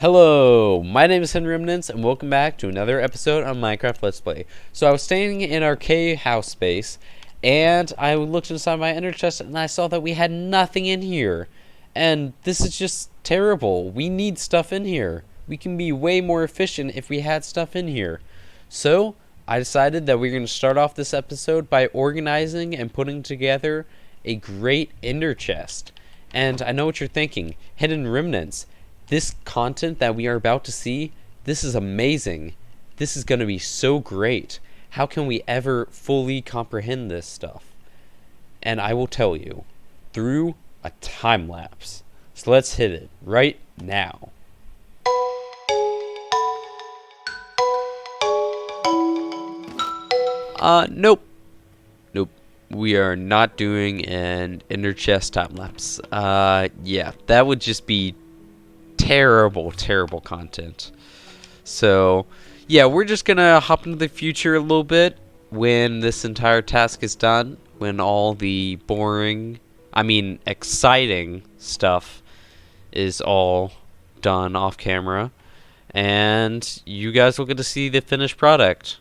Hello, my name is Henry Remnants, and welcome back to another episode on Minecraft Let's Play. So I was staying in our cave house space, and I looked inside my ender chest, and I saw that we had nothing in here. And this is just terrible. We need stuff in here. We can be way more efficient if we had stuff in here. So I decided that we're going to start off this episode by organizing and putting together a great ender chest. And I know what you're thinking, Hidden Remnants. This content that we are about to see, this is amazing. This is going to be so great. How can we ever fully comprehend this stuff? And I will tell you, through a time lapse. So let's hit it right now. Nope. Nope. We are not doing an ender chest time lapse. Yeah, that would just be terrible content. So yeah, we're just gonna hop into the future a little bit when this entire task is done, when all the exciting stuff is all done off camera, and you guys will get to see the finished product.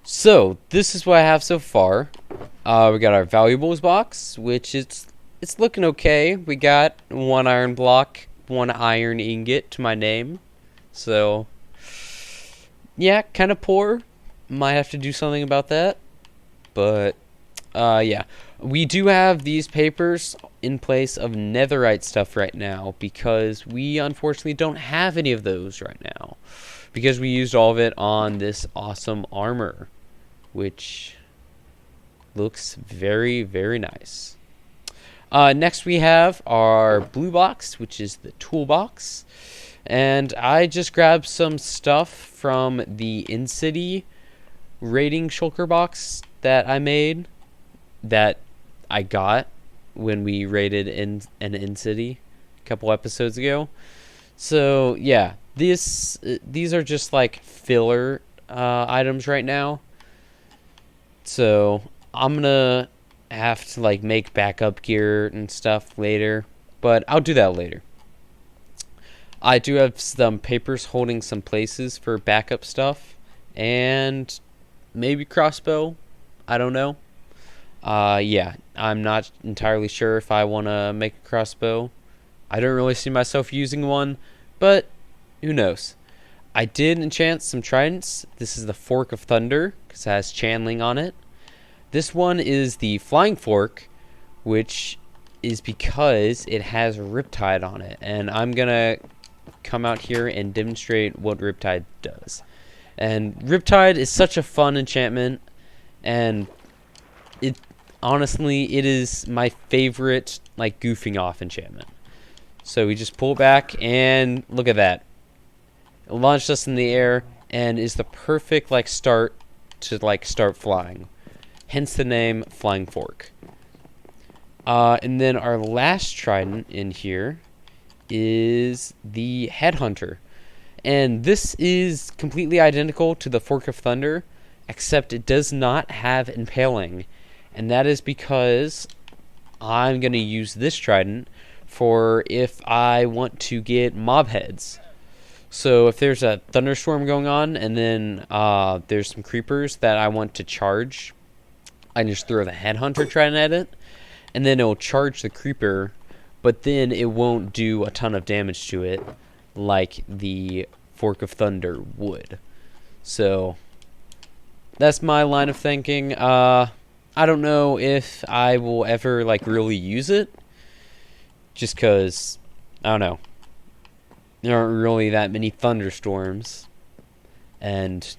So this is what I have so far. We got our valuables box, which it's looking okay. We got one iron block, one iron ingot to my name. So, yeah, kind of poor. Might have to do something about that. But, yeah. We do have these papers in place of netherite stuff right now, because we unfortunately don't have any of those right now. Because we used all of it on this awesome armor, which looks very, very nice. Next we have our blue box, which is the toolbox. And I just grabbed some stuff from the in-city raiding shulker box that I made, that I got when we raided in an in-city a couple episodes ago. So yeah, these are just like filler items right now. So I'm gonna have to like make backup gear and stuff later, but I'll do that later. I do have some papers holding some places for backup stuff, and maybe crossbow, I don't know. Yeah, I'm not entirely sure if I want to make a crossbow. I don't really see myself using one, but who knows. I did enchant some tridents. This is the Fork of Thunder, because it has channeling on it. This one is the Flying Fork, which is because it has Riptide on it. And I'm going to come out here and demonstrate what Riptide does. And Riptide is such a fun enchantment, and it is my favorite like goofing off enchantment. So we just pull it back, and look at that. It launched us in the air and is the perfect like start to like start flying. Hence the name Flying Fork. And then our last trident in here is the Headhunter. And this is completely identical to the Fork of Thunder, except it does not have impaling. And that is because I'm going to use this trident for if I want to get mob heads. So if there's a thunderstorm going on, and then there's some creepers that I want to charge, I just throw the Headhunter trident at it, and then it will charge the creeper, but then it won't do a ton of damage to it like the Fork of Thunder would. So that's my line of thinking. I don't know if I will ever like really use it, just because I don't know. There aren't really that many thunderstorms, and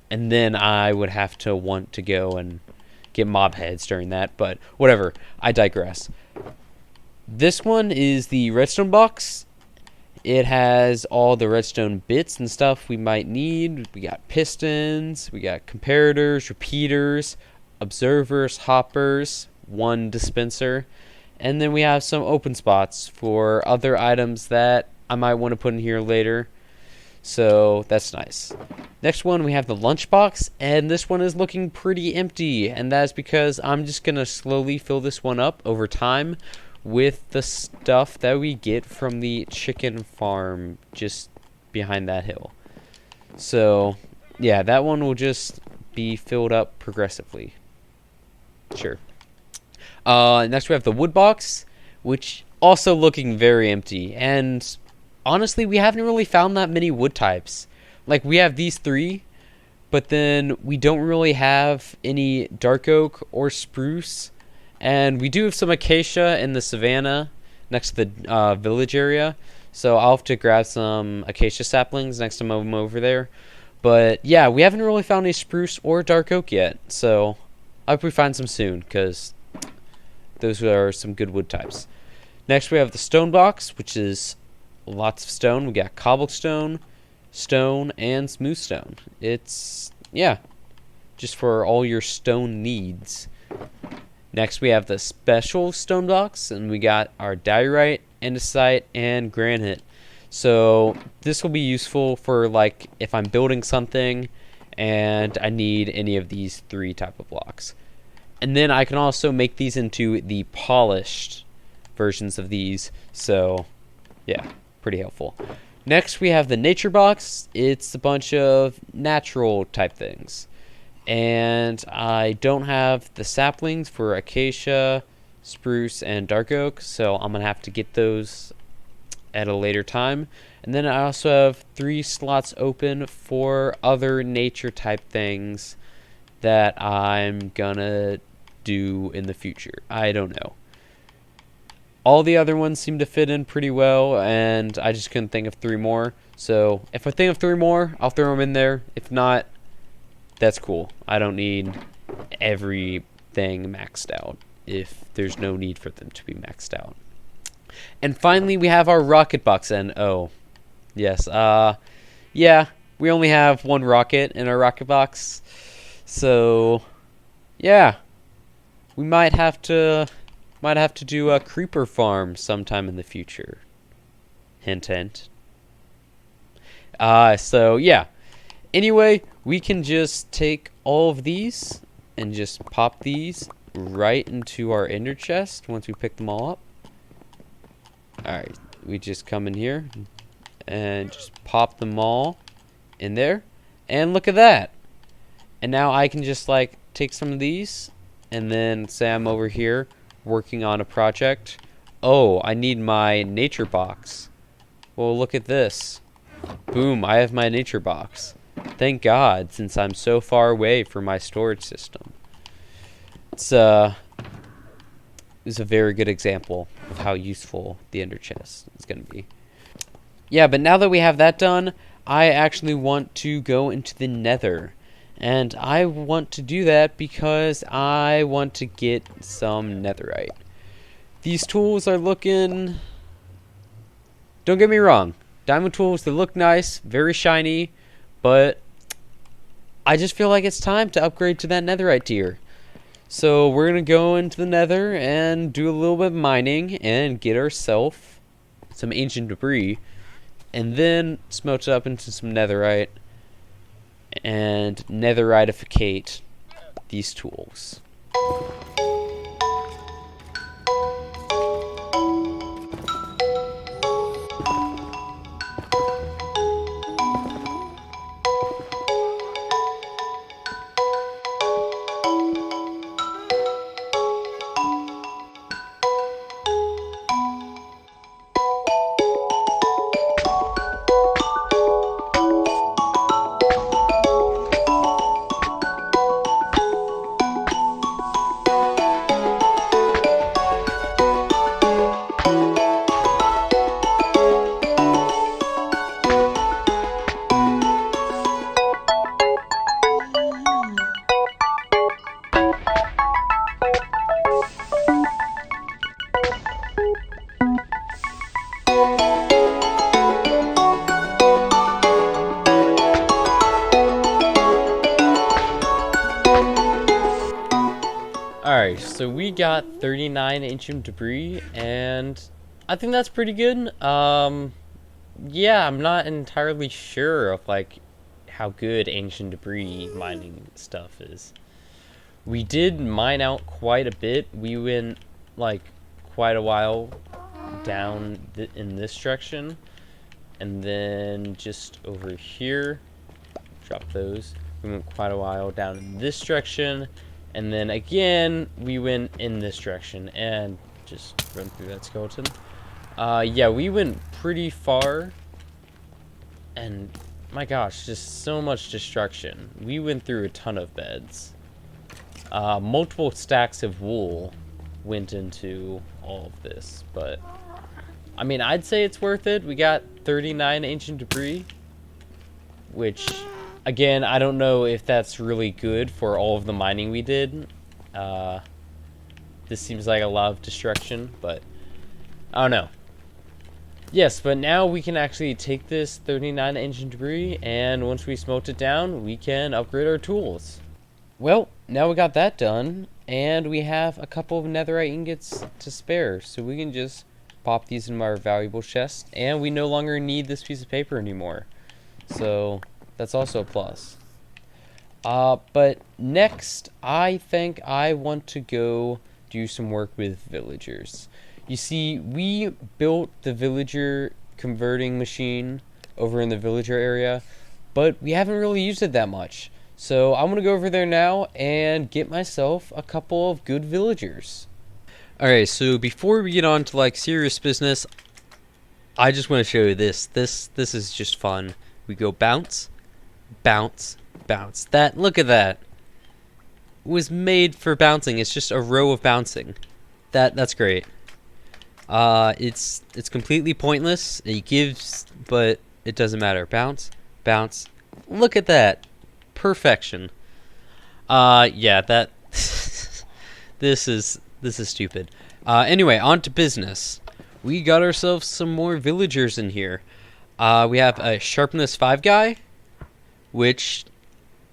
then I would have to want to go and get mob heads during that, but whatever, I digress. This one is the redstone box. It has all the redstone bits and stuff we might need. We got pistons, we got comparators, repeaters, observers, hoppers, one dispenser, and then we have some open spots for other items that I might want to put in here later. So that's nice. Next one, we have the lunchbox, and this one is looking pretty empty, and that's because I'm just going to slowly fill this one up over time with the stuff that we get from the chicken farm just behind that hill. So, yeah, that one will just be filled up progressively. Sure. Next we have the wood box, which also looking very empty. And honestly, we haven't really found that many wood types. Like, we have these three, but then we don't really have any dark oak or spruce. And we do have some acacia in the savannah next to the village area. So I'll have to grab some acacia saplings next time I'm over there. But yeah, we haven't really found any spruce or dark oak yet. So I hope we find some soon, because those are some good wood types. Next we have the stone box, which is lots of stone. We got cobblestone, stone, and smooth stone. It's, yeah, just for all your stone needs. Next we have the special stone box, and we got our diorite, andesite, and granite. So this will be useful for, like, if I'm building something and I need any of these three type of blocks. And then I can also make these into the polished versions of these. So yeah, pretty helpful. Next we have the nature box. It's a bunch of natural type things. And I don't have the saplings for acacia, spruce, and dark oak, so I'm gonna have to get those at a later time. And then I also have 3 slots open for other nature type things that I'm gonna do in the future. I don't know. All the other ones seem to fit in pretty well, and I just couldn't think of 3 more. So if I think of 3 more, I'll throw them in there. If not, that's cool. I don't need everything maxed out if there's no need for them to be maxed out. And finally, we have our rocket box. And oh, yes, yeah, we only have 1 rocket in our rocket box. So, yeah, we might have to do a creeper farm sometime in the future. Hint, hint. So yeah. Anyway, we can just take all of these and just pop these right into our ender chest once we pick them all up. Alright, we just come in here and just pop them all in there. And look at that. And now I can just, like, take some of these and then say I'm over here working on a project. Oh, I need my nature box. Well, look at this. Boom, I have my nature box. Thank God, since I'm so far away from my storage system. It's a very good example of how useful the ender chest is going to be. Yeah, but now that we have that done, I actually want to go into the nether. And I want to do that because I want to get some netherite. These tools are looking... Don't get me wrong. Diamond tools, they look nice, very shiny, but I just feel like it's time to upgrade to that netherite tier. So we're going to go into the nether and do a little bit of mining and get ourselves some ancient debris. And then smelt it up into some netherite and netheritificate these tools. Alright, so we got 39 ancient debris, and I think that's pretty good. Yeah, I'm not entirely sure of, like, how good ancient debris mining stuff is. We did mine out quite a bit. We went, like, quite a while down in this direction, and then just over here, drop those. We went quite a while down in this direction, and then again we went in this direction, and just run through that skeleton. Yeah, we went pretty far, and my gosh, just so much destruction. We went through a ton of beds. Multiple stacks of wool went into all of this, but I mean, I'd say it's worth it. We got 39 ancient debris, which, again, I don't know if that's really good for all of the mining we did. This seems like a lot of destruction, but I don't know. Yes, but now we can actually take this 39 ancient debris, and once we smelt it down, we can upgrade our tools. Well, now we got that done, and we have a couple of netherite ingots to spare, so we can just pop these in our valuable chest, and we no longer need this piece of paper anymore. So that's also a plus. But next, I think I want to go do some work with villagers. You see, we built the villager converting machine over in the villager area, but we haven't really used it that much. So I'm going to go over there now and get myself a couple of good villagers. Alright, so before we get on to like serious business, I just want to show you this. This is just fun. We go bounce, bounce, bounce. Look at that. It was made for bouncing. It's just a row of bouncing. That's great. It's completely pointless. It gives, but it doesn't matter. Bounce, bounce. Look at that. Perfection. Yeah, that this is stupid. Anyway, on to business. We got ourselves some more villagers in here. We have a sharpness 5 guy, which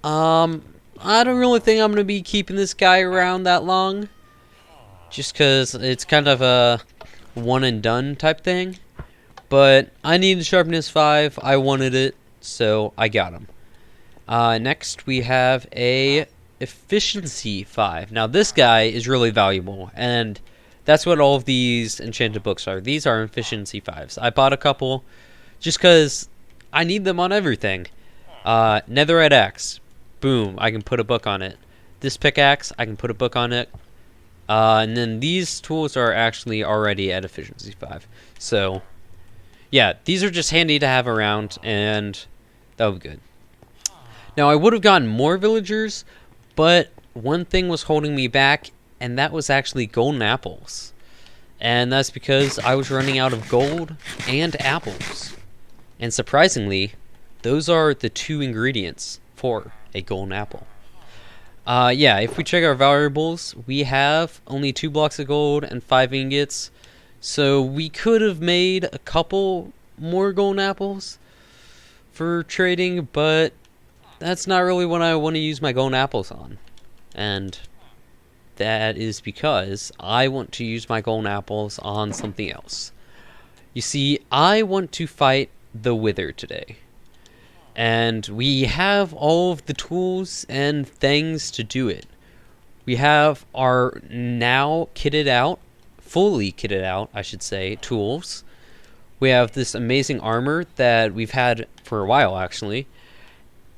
I don't really think I'm gonna be keeping this guy around that long, just because it's kind of a one and done type thing. But I needed sharpness 5. I wanted it, so I got him. Next we have a efficiency 5. Now this guy is really valuable, and that's what all of these enchanted books are. These are efficiency 5s. I bought a couple just because I need them on everything. Netherite axe. Boom, I can put a book on it. This pickaxe, I can put a book on it. And then these tools are actually already at efficiency 5. So, yeah, these are just handy to have around, and that would be good. Now, I would have gotten more villagers, but one thing was holding me back, and that was actually golden apples. And that's because I was running out of gold and apples. And surprisingly, those are the 2 ingredients for a golden apple. Yeah, if we check our variables, we have only 2 blocks of gold and 5 ingots. So we could have made a couple more golden apples for trading, but that's not really what I want to use my golden apples on. And that is because I want to use my golden apples on something else. You see, I want to fight the Wither today. And we have all of the tools and things to do it. We have our now kitted out, fully kitted out, I should say, tools. We have this amazing armor that we've had for a while, actually.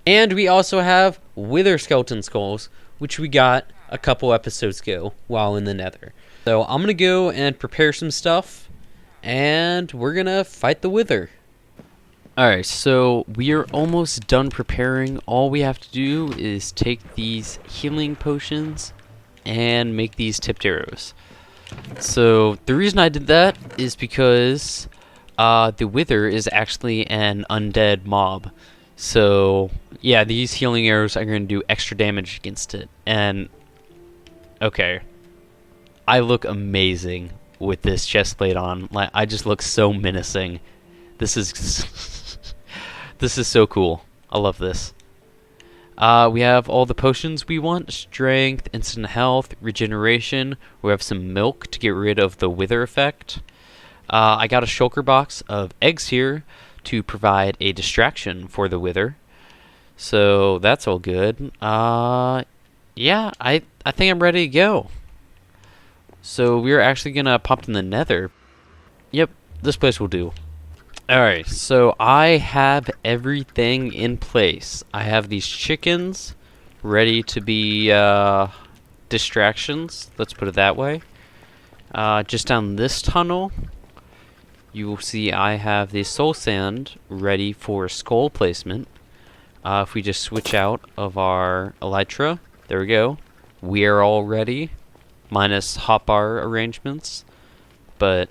And we also have Wither skeleton skulls, which we got a couple episodes ago while in the Nether. So I'm going to go and prepare some stuff, and we're going to fight the Wither. Alright, so we are almost done preparing. All we have to do is take these healing potions and make these tipped arrows. So the reason I did that is because the Wither is actually an undead mob. So yeah, these healing arrows are going to do extra damage against it. And okay, I look amazing with this chestplate on. Like, I just look so menacing. This is this is so cool. I love this. We have all the potions we want: strength, instant health, regeneration. We have some milk to get rid of the wither effect. I got a shulker box of eggs here to provide a distraction for the wither. So that's all good. Yeah, I think I'm ready to go. So we're actually gonna pop in the Nether. Yep, this place will do. Alright, so I have everything in place. I have these chickens ready to be distractions. Let's put it that way. Just down this tunnel, you will see I have the soul sand ready for skull placement. If we just switch out of our elytra, there we go. We are all ready, minus hotbar arrangements, but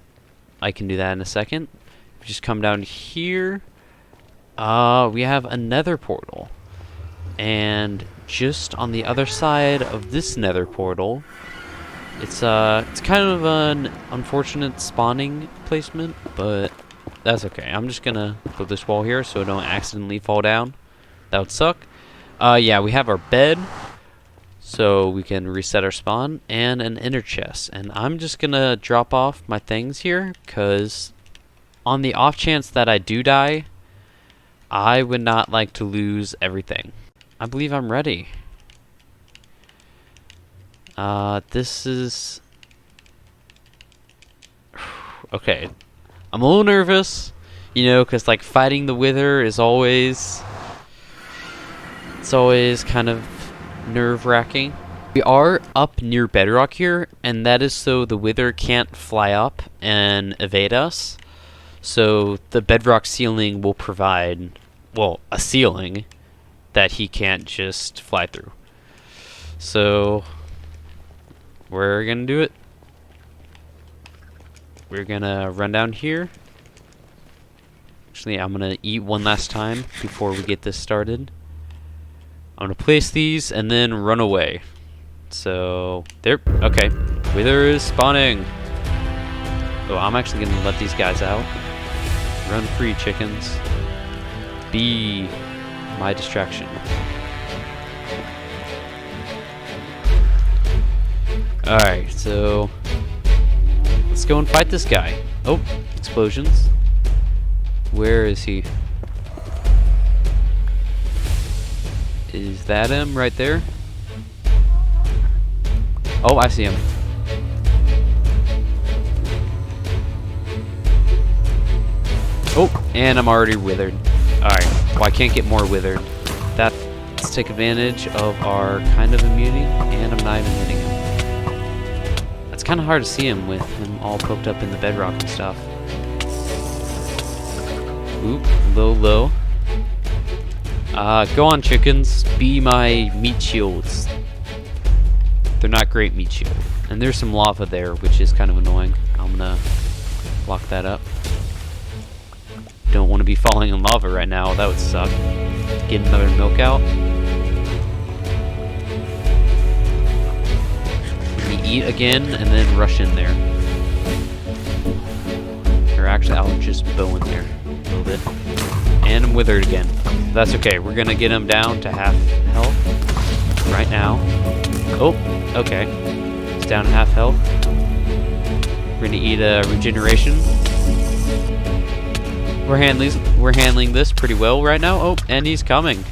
I can do that in a second. If we just come down here, we have a nether portal. And just on the other side of this nether portal, it's kind of an unfortunate spawning placement, but that's okay. I'm just gonna put this wall here so I don't accidentally fall down. That would suck. Yeah, we have our bed, so we can reset our spawn, and an inner chest. And I'm just gonna drop off my things here, because on the off chance that I do die, I would not like to lose everything. I believe I'm ready. This is... Okay. I'm a little nervous, you know, because like fighting the Wither is always... It's always kind of nerve-wracking. We are up near bedrock here, and that is so the Wither can't fly up and evade us. So the bedrock ceiling will provide, well, a ceiling that he can't just fly through. So we're gonna do it. We're gonna run down here. Actually, I'm gonna eat one last time before we get this started. I'm gonna place these and then run away. So there. Okay, Wither is spawning. Oh, I'm actually gonna let these guys out. Run free, chickens. Be my distraction. Alright, so let's go and fight this guy. Oh, explosions. Where is he? Is that him right there? Oh, I see him. Oh, and I'm already withered. Alright, well I can't get more withered. Let's take advantage of our kind of immunity, and I'm not even hitting him. It's kind of hard to see him with him all poked up in the bedrock and stuff. Oop, low. Go on, chickens. Be my meat shields. They're not great meat shield. And there's some lava there, which is kind of annoying. I'm gonna block that up. Don't want to be falling in lava right now. That would suck. Get another milk out. We eat again and then rush in there. Or actually, I'll just bow in there a little bit. And I'm withered again. That's okay. We're gonna get him down to half health right now. Oh, okay. He's down to half health. We're gonna eat a regeneration. We're handling this pretty well right now. Oh, and he's coming.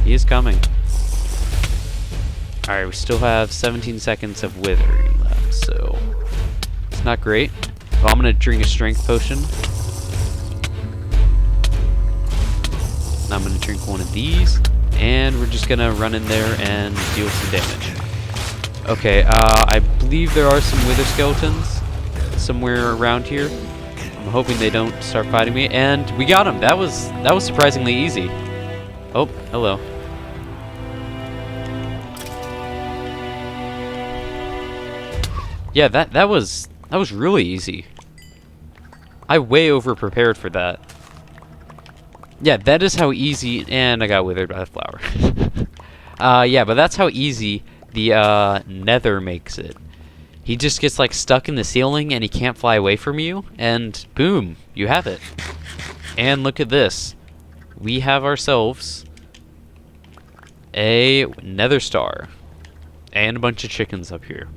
He is coming. Alright, we still have 17 seconds of withering left, so it's not great. Well, I'm gonna drink a strength potion. I'm gonna drink one of these, and we're just gonna run in there and deal some damage. Okay, I believe there are some wither skeletons somewhere around here. I'm hoping they don't start fighting me, and we got him. That was surprisingly easy. Oh, hello. Yeah, that was really easy. I way over prepared for that. Yeah, that is how easy, and I got withered by the flower. Yeah, but that's how easy the Nether makes it. He just gets like stuck in the ceiling and he can't fly away from you, and boom, you have it. And look at this. We have ourselves a Nether star and a bunch of chickens up here.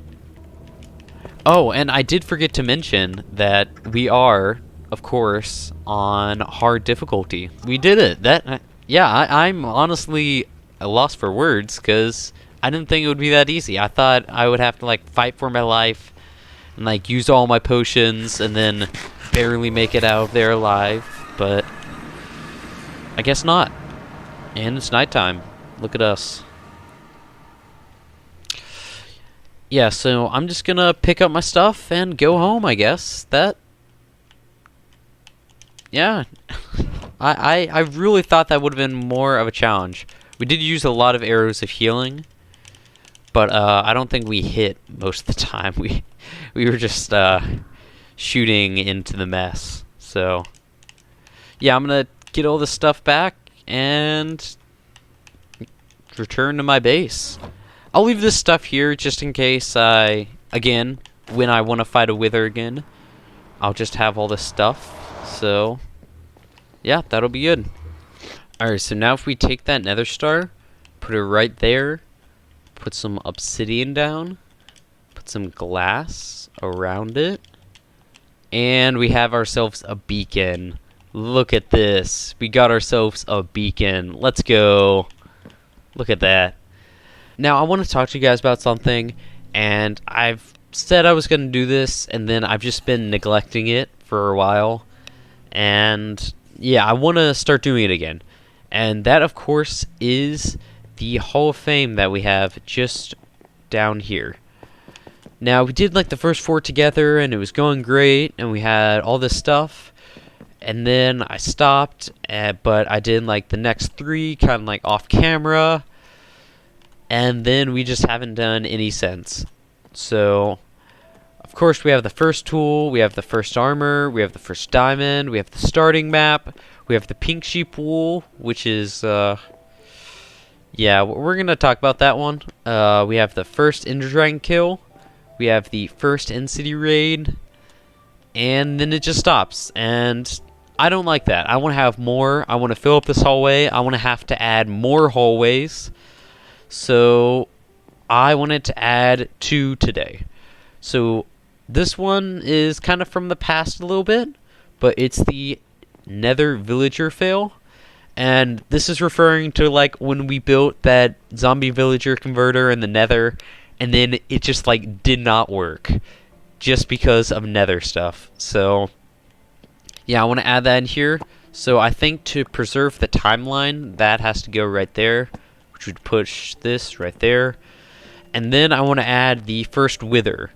Oh, and I did forget to mention that we are, of course, on hard difficulty. We did it. I'm honestly a loss for words, because I didn't think it would be that easy. I thought I would have to like fight for my life, and like use all my potions and then barely make it out of there alive, but I guess not. And it's nighttime. Look at us. Yeah, so I'm just gonna pick up my stuff and go home, I guess. Yeah. I really thought that would have been more of a challenge. We did use a lot of arrows of healing, but I don't think we hit most of the time. We were just shooting into the mess. So yeah, I'm gonna get all this stuff back and return to my base. I'll leave this stuff here just in case again, when I want to fight a wither again, I'll just have all this stuff. So yeah, that'll be good. Alright, so now if we take that nether star, put it right there, put some obsidian down, put some glass around it, and we have ourselves a beacon. Look at this. We got ourselves a beacon. Let's go. Look at that. Now, I want to talk to you guys about something, and I've said I was going to do this, and then I've just been neglecting it for a while. And yeah, I want to start doing it again. And that, of course, is the Hall of Fame that we have just down here. Now, we did like the first 4 together, and it was going great, and we had all this stuff. And then I stopped, but I did like the next 3 kind of like off camera. And then we just haven't done any since. So, of course, we have the first tool, we have the first armor, we have the first diamond, we have the starting map, we have the pink sheep wool, which is, yeah, we're going to talk about that one. We have the first Ender Dragon kill, we have the first in-city raid, and then it just stops. And I don't like that. I want to have more. I want to fill up this hallway. I want to have to add more hallways. So I wanted to add 2 today. So this one is kind of from the past a little bit, but it's the Nether villager fail. And this is referring to like when we built that zombie villager converter in the Nether, and then it just like did not work just because of Nether stuff. So yeah, I want to add that in here. So I think to preserve the timeline, that has to go right there, which would push this right there. And then I want to add the first wither,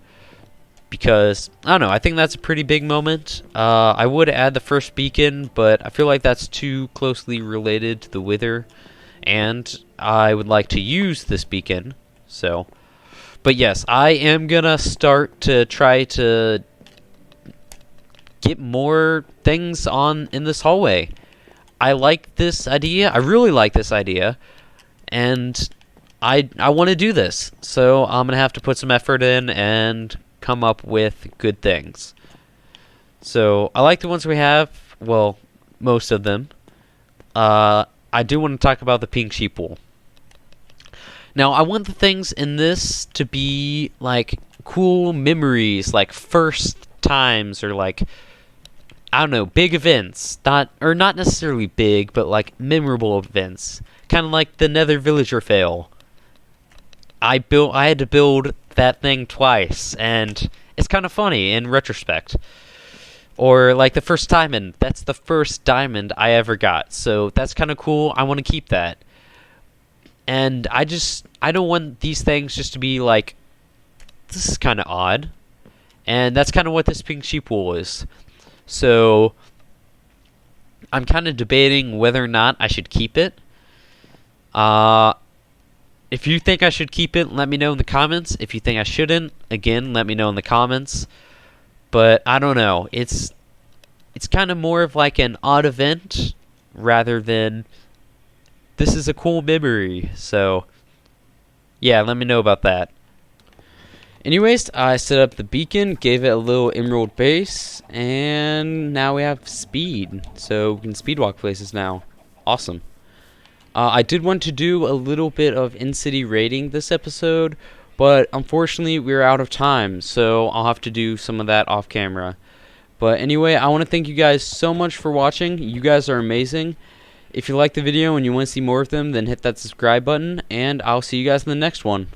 because I don't know, I think that's a pretty big moment. I would add the first beacon, but I feel like that's too closely related to the wither, and I would like to use this beacon. So, but yes, I am gonna start to try to get more things on in this hallway. I like this idea. I really like this idea, and I want to do this. So I'm gonna have to put some effort in and come up with good things. So I like the ones we have. Well, most of them. I do want to talk about the pink sheep wool. Now, I want the things in this to be like cool memories, like first times, or like, I don't know, big events. Not necessarily big, but like memorable events. Kind of like the Nether villager fail. I had to build that thing twice, and it's kind of funny in retrospect. Or like the first diamond. That's the first diamond I ever got, so that's kind of cool. I want to keep that. And I don't want these things just to be like, this is kind of odd. And that's kind of what this pink sheep wool is. So I'm kind of debating whether or not I should keep it. If you think I should keep it, let me know in the comments. If you think I shouldn't, again, let me know in the comments. But I don't know. It's kind of more of like an odd event rather than this is a cool memory. So yeah, let me know about that. Anyways, I set up the beacon, gave it a little emerald base, and now we have speed. So we can speedwalk places now. Awesome. I did want to do a little bit of in-city raiding this episode, but unfortunately we're out of time, so I'll have to do some of that off camera. But anyway, I want to thank you guys so much for watching. You guys are amazing. If you liked the video and you want to see more of them, then hit that subscribe button, and I'll see you guys in the next one.